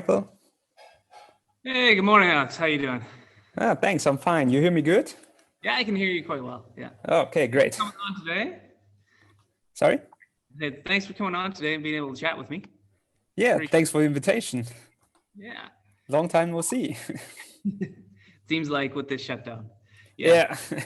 Michael. Hey, good morning, Alex. How you doing? Thanks, I'm fine. You hear me good? Yeah, I can hear you quite well. Yeah. Okay, great. Coming on today. Sorry? Hey, thanks for coming on today and being able to chat with me. Yeah, Appreciate thanks for the invitation. Yeah. Long time no see. Seems like with this shutdown. Yeah. Yeah.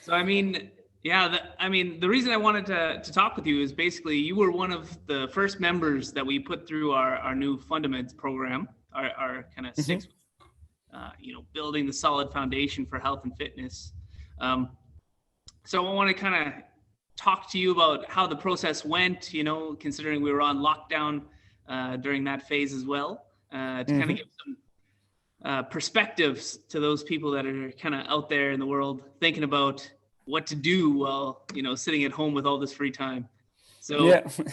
So the reason I wanted to talk with you is basically you were one of the first members that we put through our new fundamentals program, our kind of Mhm. six, building the solid foundation for health and fitness. Um, so I want to kind of talk to you about how the process went, considering we were on lockdown during that phase as well, to kind of Mhm. give some perspectives to those people that are kind of out there in the world thinking about what to do while, sitting at home with all this free time. Yeah. So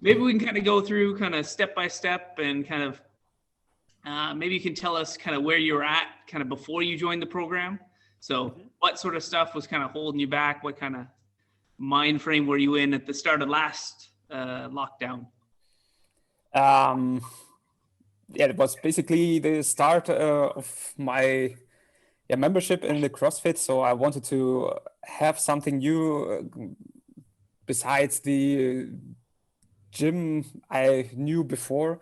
maybe we can kind of go through kind of step by step and kind of maybe you can tell us kind of where you were at kind of before you joined the program. So what sort of stuff was kind of holding you back? What kind of mind frame were you in at the start of last lockdown? Um, yeah, it was basically the start of my membership in the CrossFit. So I wanted to have something new besides the gym I knew before.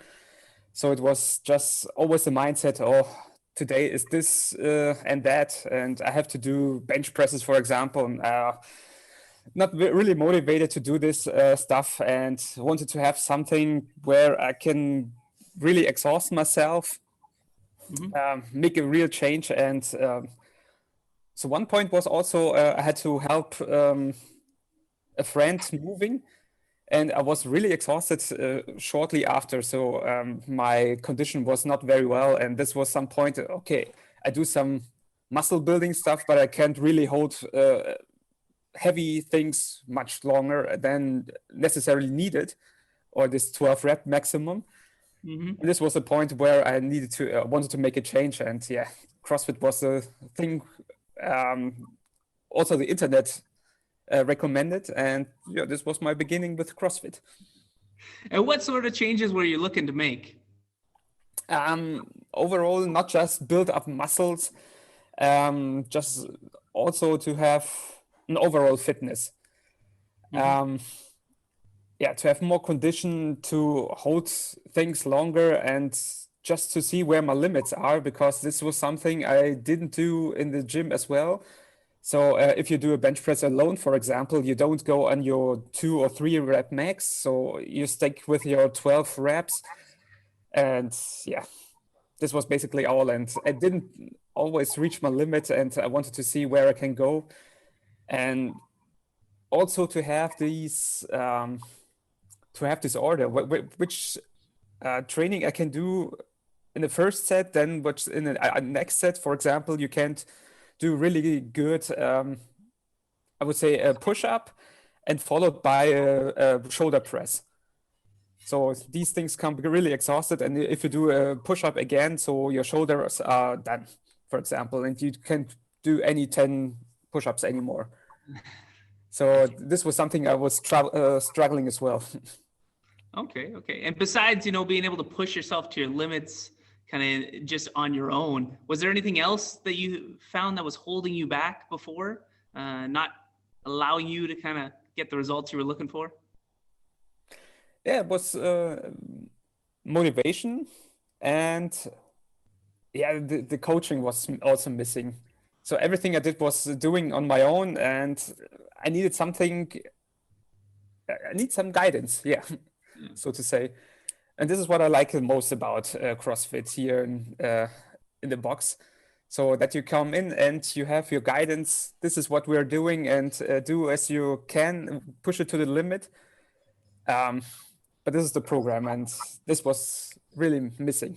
So it was just always the mindset, oh, today is this and that, and I have to do bench presses, for example. And, not really motivated to do this stuff and wanted to have something where I can really exhaust myself, Mm-hmm. make a real change. And so one point was also I had to help a friend moving and I was really exhausted shortly after. So my condition was not very well. And this was some point, okay, I do some muscle building stuff, but I can't really hold heavy things much longer than necessarily needed, or this 12 rep maximum. Mm-hmm. And this was a point where I needed to wanted to make a change, and yeah, CrossFit was a thing. Also, the internet recommended, and yeah, this was my beginning with CrossFit. And what sort of changes were you looking to make? Overall, not just build up muscles, just also to have an overall fitness. Mm-hmm. Um, yeah, to have more condition to hold things longer and just to see where my limits are, because this was something I didn't do in the gym as well. So if you do a bench press alone, for example, you don't go on your 2 or 3 rep max. So you stick with your 12 reps. And yeah, this was basically all. And I didn't always reach my limit, and I wanted to see where I can go. And also to have these order, which training I can do in the first set, then which in the next set, for example, you can't do really good, I would say, a push up and followed by a shoulder press. So these things can be really exhausted. And if you do a push up again, so your shoulders are done, for example, and you can't do any 10 push ups anymore. I So see. this was something I was struggling as well. Okay. And besides, being able to push yourself to your limits kind of just on your own, was there anything else that you found that was holding you back before, not allowing you to kind of get the results you were looking for? Yeah, it was motivation, and yeah, the coaching was also missing. So everything I did was doing on my own, and I needed something. I need some guidance, yeah, Yeah. so to say. And this is what I like the most about CrossFit here in the box. So that you come in and you have your guidance. This is what we're doing, and do as you can, push it to the limit. Um, but this is the program, and this was really missing.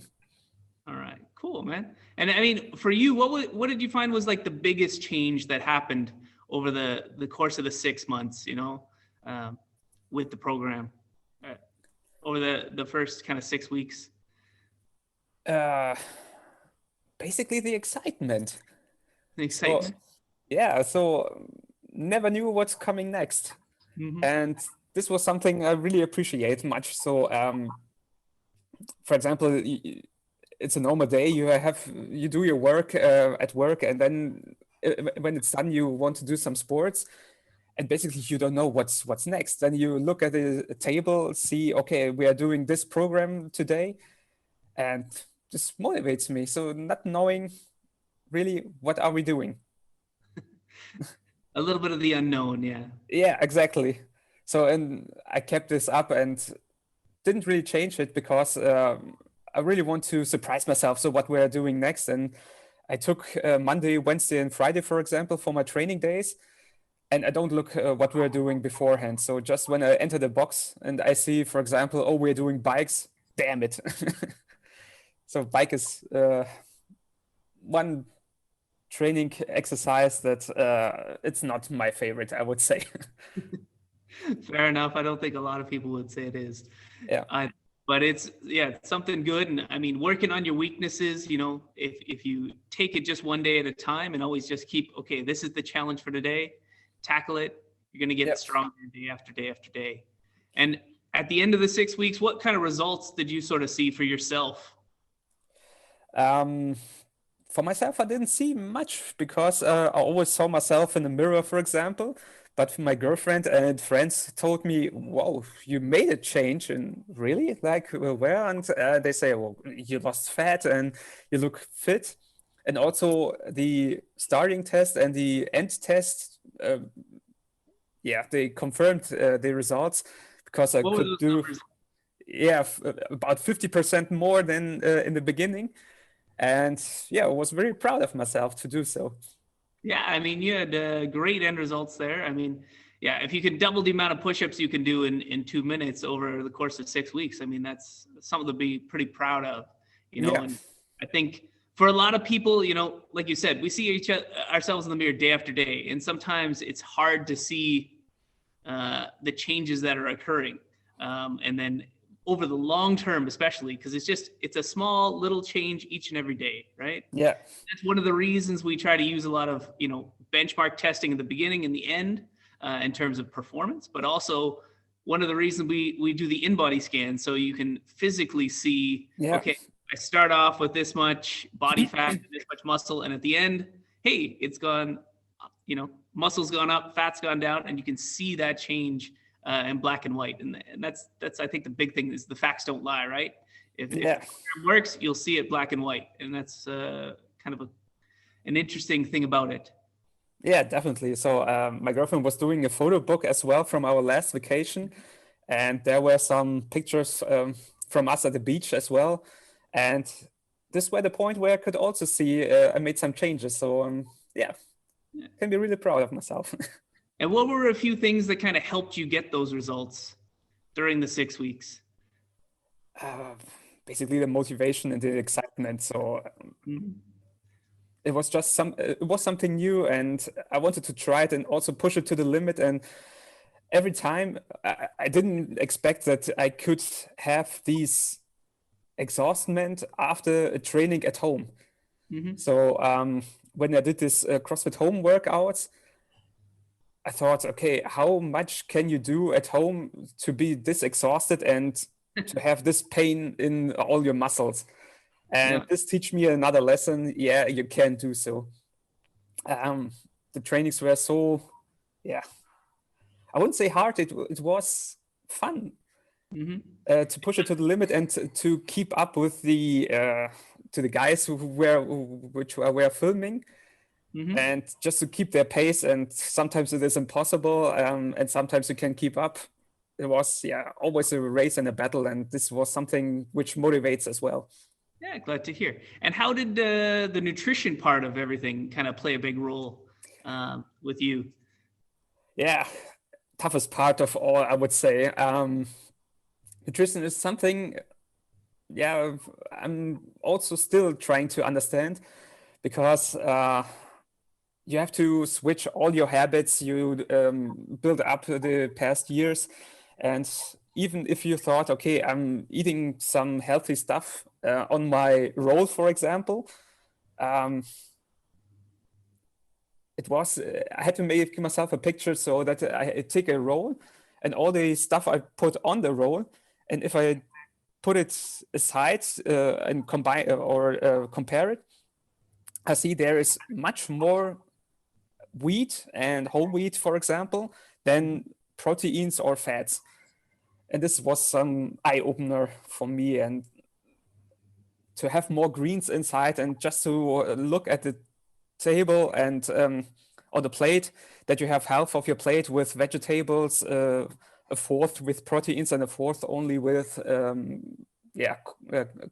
All right, cool, man. And I mean, for you, what did you find was like the biggest change that happened over the course of the 6 months, um, with the program, uh, over the first kind of 6 weeks? Uh, Basically, the excitement. The So excitement. yeah, so never knew what's coming next, Mm-hmm. and this was something I really appreciate much. So for example, it's a normal day. You do your work at work, and then when it's done, you want to do some sports, and basically you don't know what's next. Then you look at the table, see, okay, we are doing this program today, and this motivates me. So not knowing really what are we doing. A little bit of the unknown, yeah. Yeah, exactly. So, and I kept this up and didn't really change it because I really want to surprise myself. So what we're doing next, and I took Monday, Wednesday, and Friday, for example, for my training days. And I don't look what we're doing beforehand. So just when I enter the box and I see, for example, oh, we're doing bikes, damn it. So bike is one training exercise that it's not my favorite, I would say. Fair enough. I don't think a lot of people would say it is. Yeah. But it's something good. And I mean, working on your weaknesses, if you take it just one day at a time and always just keep, okay, this is the challenge for today, tackle it, you're going to get stronger day after day after day. And at the end of the 6 weeks, what kind of results did you sort of see for yourself? For myself, I didn't see much because I always saw myself in the mirror, for example. But my girlfriend and friends told me, "Whoa, you made a change!" And really, like, where? And they say, "Well, you lost fat and you look fit." And also the starting test and the end test, they confirmed the results because I could do, about 50% more than in the beginning. And I was very proud of myself to do so. Yeah, I mean, you had great end results there. I mean, if you can double the amount of push-ups you can do in 2 minutes over the course of 6 weeks, I mean, that's something to be pretty proud of, And I think for a lot of people, like you said, we see ourselves in the mirror day after day, and sometimes it's hard to see the changes that are occurring. And then over the long term, especially because it's a small little change each and every day, right? Yeah. That's one of the reasons we try to use a lot of, benchmark testing in the beginning and the end in terms of performance, but also one of the reasons we do the in-body scan. So you can physically see, okay, I start off with this much body fat and this much muscle. And at the end, hey, it's gone, muscle's gone up, fat's gone down, and you can see that change in black and white. And that's, I think the big thing is the facts don't lie, right? If it works, you'll see it black and white. And that's kind of an interesting thing about it. Yeah, definitely. So my girlfriend was doing a photo book as well from our last vacation. And there were some pictures from us at the beach as well. And this were the point where I could also see I made some changes. So can be really proud of myself. And what were a few things that kind of helped you get those results during the 6 weeks? Basically the motivation and the excitement. So it was just something new, and I wanted to try it and also push it to the limit. And every time I didn't expect that I could have these exhaustment after a training at home. So when I did this CrossFit home workouts, I thought, okay, how much can you do at home to be this exhausted and to have this pain in all your muscles? And this teach me another lesson. Yeah, you can do so. The trainings were so, I wouldn't say hard. It was fun to push it to the limit and to keep up with the guys who were filming. And just to keep their pace, and sometimes it is impossible, and sometimes you can keep up. It was always a race and a battle, and this was something which motivates as well. Yeah, glad to hear. And how did the nutrition part of everything kind of play a big role with you? Yeah, toughest part of all, I would say. Nutrition is something, I'm also still trying to understand, because you have to switch all your habits you build up the past years. And even if you thought, okay, I'm eating some healthy stuff on my roll, for example, it was, I had to make myself a picture so that I take a roll and all the stuff I put on the roll. And if I put it aside and combine or compare it, I see there is much more wheat and whole wheat, for example, than proteins or fats. And this was some eye opener for me, and to have more greens inside, and just to look at the table and on the plate, that you have half of your plate with vegetables, a fourth with proteins, and a fourth only with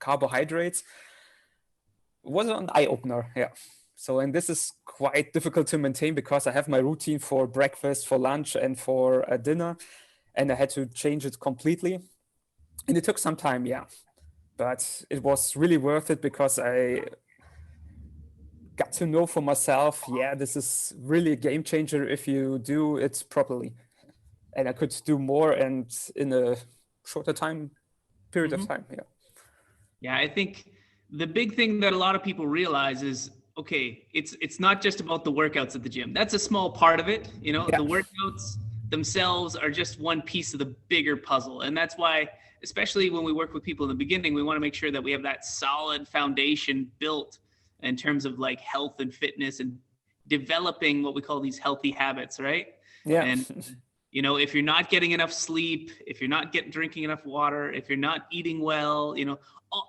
carbohydrates, was an eye opener. Yeah. So, and this is quite difficult to maintain because I have my routine for breakfast, for lunch, and for dinner, and I had to change it completely. And it took some time, yeah, but it was really worth it because I got to know for myself, yeah, this is really a game changer if you do it properly. And I could do more and in a shorter time period of time. Yeah. Yeah, I think the big thing that a lot of people realize is, okay, it's not just about the workouts at the gym. That's a small part of it. You know, Yeah. the workouts themselves are just one piece of the bigger puzzle. And that's why, especially when we work with people in the beginning, we want to make sure that we have that solid foundation built in terms of like health and fitness and developing what we call these healthy habits, right? Yeah. And you know, if you're not getting enough sleep, if you're not drinking enough water, if you're not eating well, you know,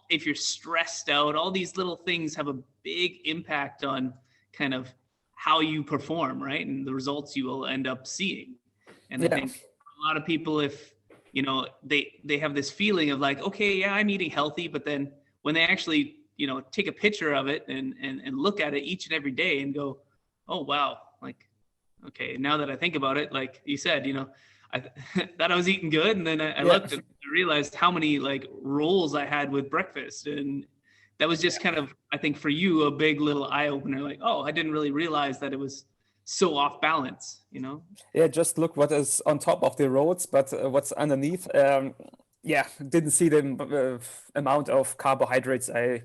if you're stressed out, all these little things have a big impact on kind of how you perform, right? And the results you will end up seeing. And I think a lot of people, if, you know, they have this feeling of like, okay, yeah, I'm eating healthy, but then when they actually, you know, take a picture of it and look at it each and every day and go, oh, wow, like, okay, now that I think about it, like you said, you know, I thought I was eating good, and then I looked and I realized how many like rolls I had with breakfast, and that was just kind of, I think for you, a big little eye opener. Like, oh, I didn't really realize that it was so off balance, you know? Yeah, just look what is on top of the roads, but what's underneath. Yeah, didn't see the amount of carbohydrates I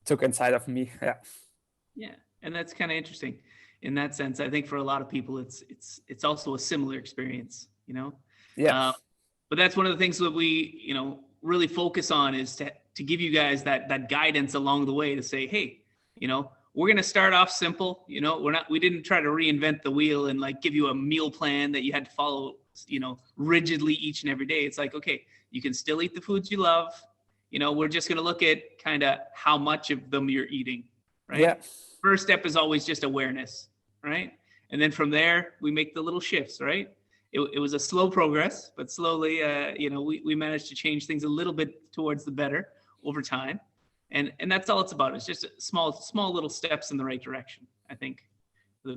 took inside of me. Yeah. Yeah, and that's kind of interesting in that sense. I think for a lot of people, it's also a similar experience, you know? Yeah. But that's one of the things that we, you know, really focus on is to give you guys that guidance along the way to say, hey, you know, we're going to start off simple. You know, we didn't try to reinvent the wheel and like give you a meal plan that you had to follow, you know, rigidly each and every day. It's like, okay, you can still eat the foods you love. You know, we're just going to look at kind of how much of them you're eating, right? Yeah. First step is always just awareness, right? And then from there, we make the little shifts, right? It was a slow progress, but slowly, you know, we managed to change things a little bit towards the better over time. And that's all it's about. It's just small little steps in the right direction, I think, the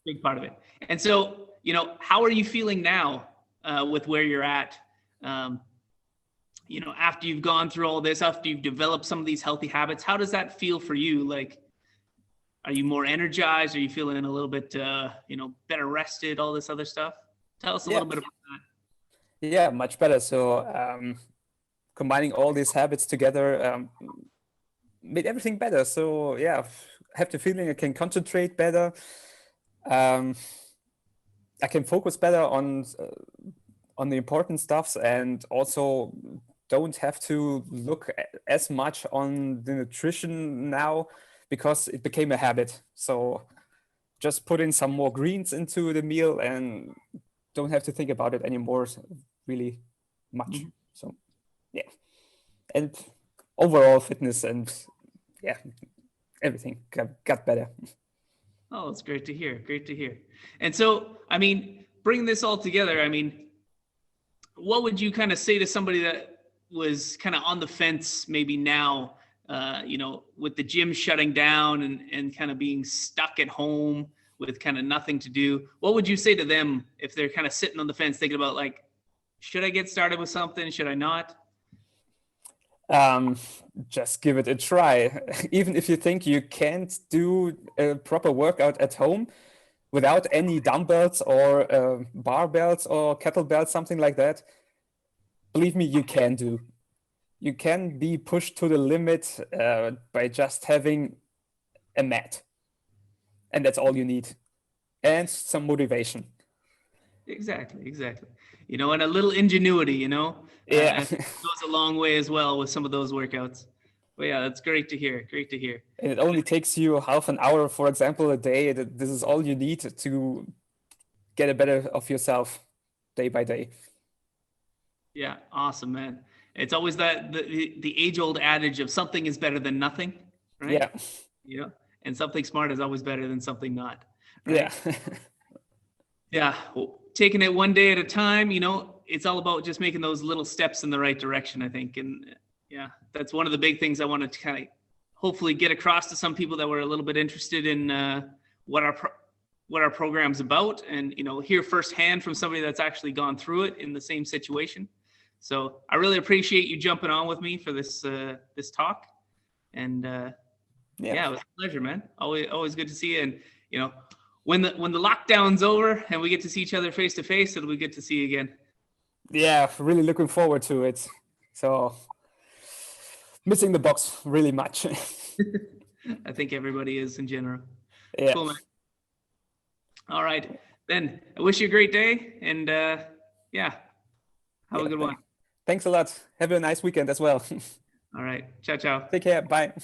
big part of it. And so, you know, how are you feeling now with where you're at? You know, after you've gone through all this, after you've developed some of these healthy habits, how does that feel for you? Like, are you more energized? Are you feeling a little bit, you know, better rested, all this other stuff? Tell us a little bit about that. Yeah, much better. So combining all these habits together made everything better. So yeah, I have the feeling I can concentrate better. I can focus better on the important stuffs, and also don't have to look as much on the nutrition now because it became a habit. So just put in some more greens into the meal and don't have to think about it anymore really much. So yeah, and overall fitness and yeah, everything got better. Oh, it's great to hear. Great to hear. And so, I mean, bring this all together. I mean, what would you kind of say to somebody that was kind of on the fence maybe now, you know, with the gym shutting down and kind of being stuck at home with kind of nothing to do? What would you say to them if they're kind of sitting on the fence thinking about like, should I get started with something? Should I not? Just give it a try. Even if you think you can't do a proper workout at home without any dumbbells or barbells or kettlebells, something like that, believe me, you can do. You can be pushed to the limit by just having a mat. And that's all you need. And some motivation. Exactly. You know, and a little ingenuity, you know, Yeah. goes a long way as well with some of those workouts. But yeah, that's great to hear. Great to hear. And it only takes you half an hour, for example, a day. This is all you need to get a better of yourself day by day. Yeah, awesome, man. It's always that the age-old adage of something is better than nothing, right? Yeah. Yeah. And something smart is always better than something not, Yeah. right? Yeah. Well, taking it one day at a time, you know, it's all about just making those little steps in the right direction, I think. And yeah, that's one of the big things I wanted to kind of hopefully get across to some people that were a little bit interested in what our program's about, and you know, hear firsthand from somebody that's actually gone through it in the same situation. So I really appreciate you jumping on with me for this this talk, and yeah, it was a pleasure, man. Always good to see you. And you know, when the lockdown's over and we get to see each other face to face, it'll be good to see you again. Yeah, really looking forward to it. So missing the box really much. I think everybody is in general. Yeah. Cool, man. All right, then. I wish you a great day, and yeah, have a good one. Thanks a lot. Have a nice weekend as well. All right, ciao. Take care. Bye.